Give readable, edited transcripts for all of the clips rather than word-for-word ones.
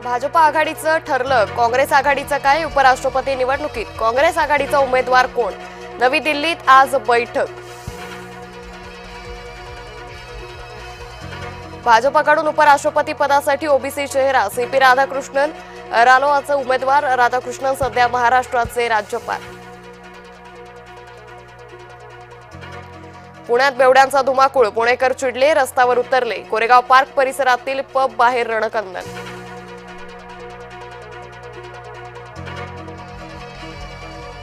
भाजप आघाडीचं ठरलं, काँग्रेस आघाडीचं काय? उपराष्ट्रपती निवडणुकीत काँग्रेस आघाडीचा उमेदवार कोण? नवी दिल्लीत आज बैठक. भाजपकडून उपराष्ट्रपती पदासाठी ओबीसी चेहरा सीपी राधाकृष्णन रालोआचे उमेदवार. राधाकृष्णन सध्या महाराष्ट्राचे राज्यपाल. पुण्यात बेवड्यांचा धुमाकूळ, पुणेकर चिडले, रस्त्यावर उतरले. कोरेगाव पार्क परिसरातील पब बाहेर रणकंदन.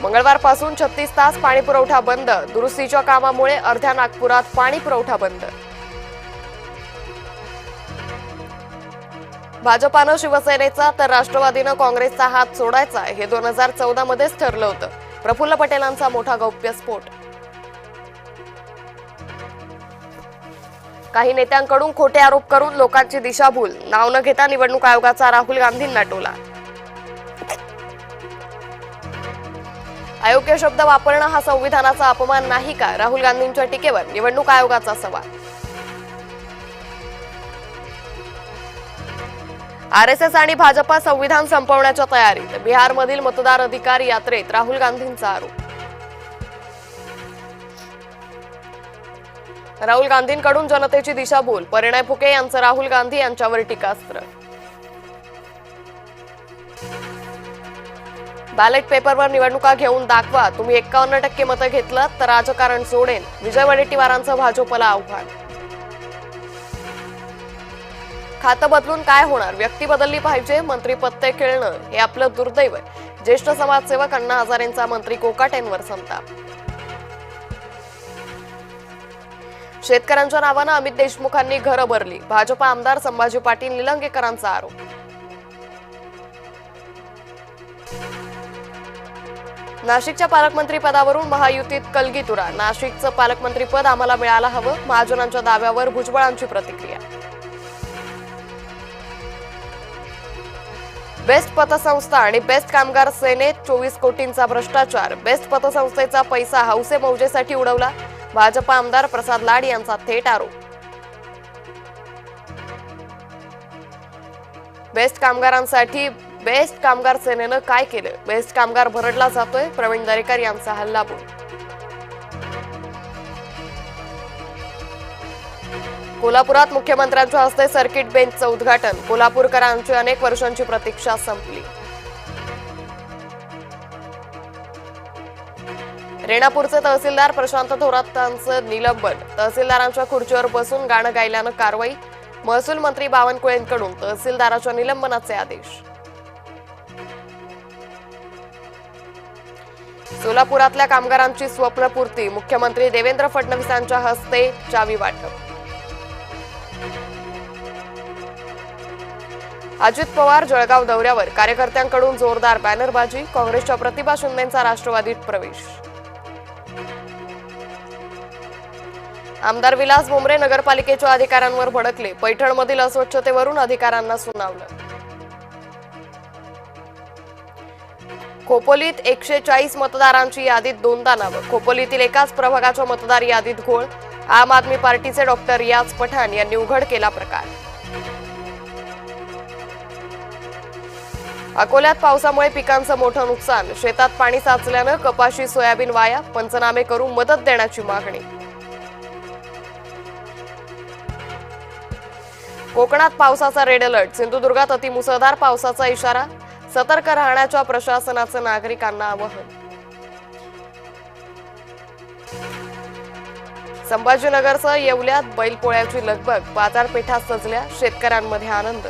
मंगळवारपासून 36 तास पाणी पुरवठा बंद. दुरुस्तीच्या कामामुळे अर्ध्या नागपुरात पाणी पुरवठा बंद. भाजपानं शिवसेनेचा तर राष्ट्रवादीनं काँग्रेसचा हात सोडायचा हे 2014 मध्येच ठरलं होतं. प्रफुल्ल पटेलांचा मोठा गौप्यस्फोट. काही नेत्यांकडून खोटे आरोप करून लोकांची दिशाभूल. नाव न घेता निवडणूक आयोगाचा राहुल गांधींना टोला. अयोग्य शब्द वापरणं हा संविधानाचा अपमान नाही का? राहुल गांधींच्या टीकेवर निवडणूक आयोगाचा सवाल. आरएसएस आणि भाजपा संविधान संपवण्याच्या तयारीत. बिहारमधील मतदार अधिकार यात्रेत राहुल गांधींचा आरोप. राहुल गांधींकडून जनतेची दिशाभूल. परिणय फुके यांचं राहुल गांधी यांच्यावर टीकास्त्र. बॅलेट पेपरवर निवडणुका घेऊन दाखवा. तुम्ही 51% मतं घेतलं तर राजकारण सोडेन. विजय वडेट्टीवारांचं भाजपला आव्हान. खातं बदलून काय होणार? व्यक्ती बदलली पाहिजे. मंत्री पत्ते खेळणं हे आपलं दुर्दैव. ज्येष्ठ समाजसेवक अण्णा हजारेंचा मंत्री कोकाटेंवर संताप. शेतकऱ्यांच्या नावानं अमित देशमुखांनी घरं भरली. भाजपा आमदार संभाजी पाटील निलंगेकरांचा आरोप. नाशिकच्या पालकमंत्री पदावरून महायुतीत कलगीतुरा. नाशिकचं पालकमंत्रीपद आम्हाला मिळायला हवं. महाजनांच्या दाव्यावर भुजबळांची प्रतिक्रिया. बेस्ट पतसंस्था आणि बेस्ट कामगार सेनेत 24 कोटींचा भ्रष्टाचार. बेस्ट पतसंस्थेचा पैसा हौसे मौजेसाठी उडवला. भाजपा आमदार प्रसाद लाड यांचा थेट आरोप. बेस्ट कामगारांसाठी बेस्ट कामगार सेनेनं काय केलं? बेस्ट कामगार भरडला जातोय. प्रवीण दरेकर यांचा हल्लाबोल. कोल्हापुरात मुख्यमंत्र्यांच्या हस्ते सर्किट बेंचचं उद्घाटन. कोल्हापूरकरांची अनेक वर्षांची प्रतीक्षा संपली. रेणापूरचे तहसीलदार प्रशांत थोरातांचं निलंबन. तहसीलदारांच्या खुर्चीवर बसून गाणं गायल्यानं कारवाई. महसूल मंत्री बावनकुळेंकडून तहसीलदाराच्या निलंबनाचे आदेश. सोलापुरातल्या कामगारांची स्वप्नपूर्ती. मुख्यमंत्री देवेंद्र फडणवीसांच्या हस्ते चावी वाटप. अजित पवार जळगाव दौऱ्यावर. कार्यकर्त्यांकडून जोरदार बॅनरबाजी. काँग्रेसच्या प्रतिभा शिंदेंचा राष्ट्रवादीत प्रवेश. आमदार विलास भोमरे नगरपालिकेच्या अधिकाऱ्यांवर भडकले. पैठणमधील अस्वच्छतेवरून अधिकाऱ्यांना सुनावलं. खोपोलीत 140 मतदारांची यादीत 2दा नावं. खोपोलीतील एकाच प्रभागाच्या मतदार यादीत घोळ. आम आदमी पार्टीचे डॉक्टर रियाज पठाण यांनी उघड केला प्रकार. अकोल्यात पावसामुळे पिकांचं मोठं नुकसान. शेतात पाणी साचल्यानं कपाशी सोयाबीन वाया. पंचनामे करून मदत देण्याची मागणी. कोकणात पावसाचा रेड अलर्ट. सिंधुदुर्गात अतिमुसळधार पावसाचा इशारा. सतर्क राहण्याच्या प्रशासनाचं नागरिकांना आवाहन. संभाजीनगरसह येवल्यात बैलपोळ्याची लगबग. बाजारपेठा सजल्या. शेतकऱ्यांमध्ये आनंद.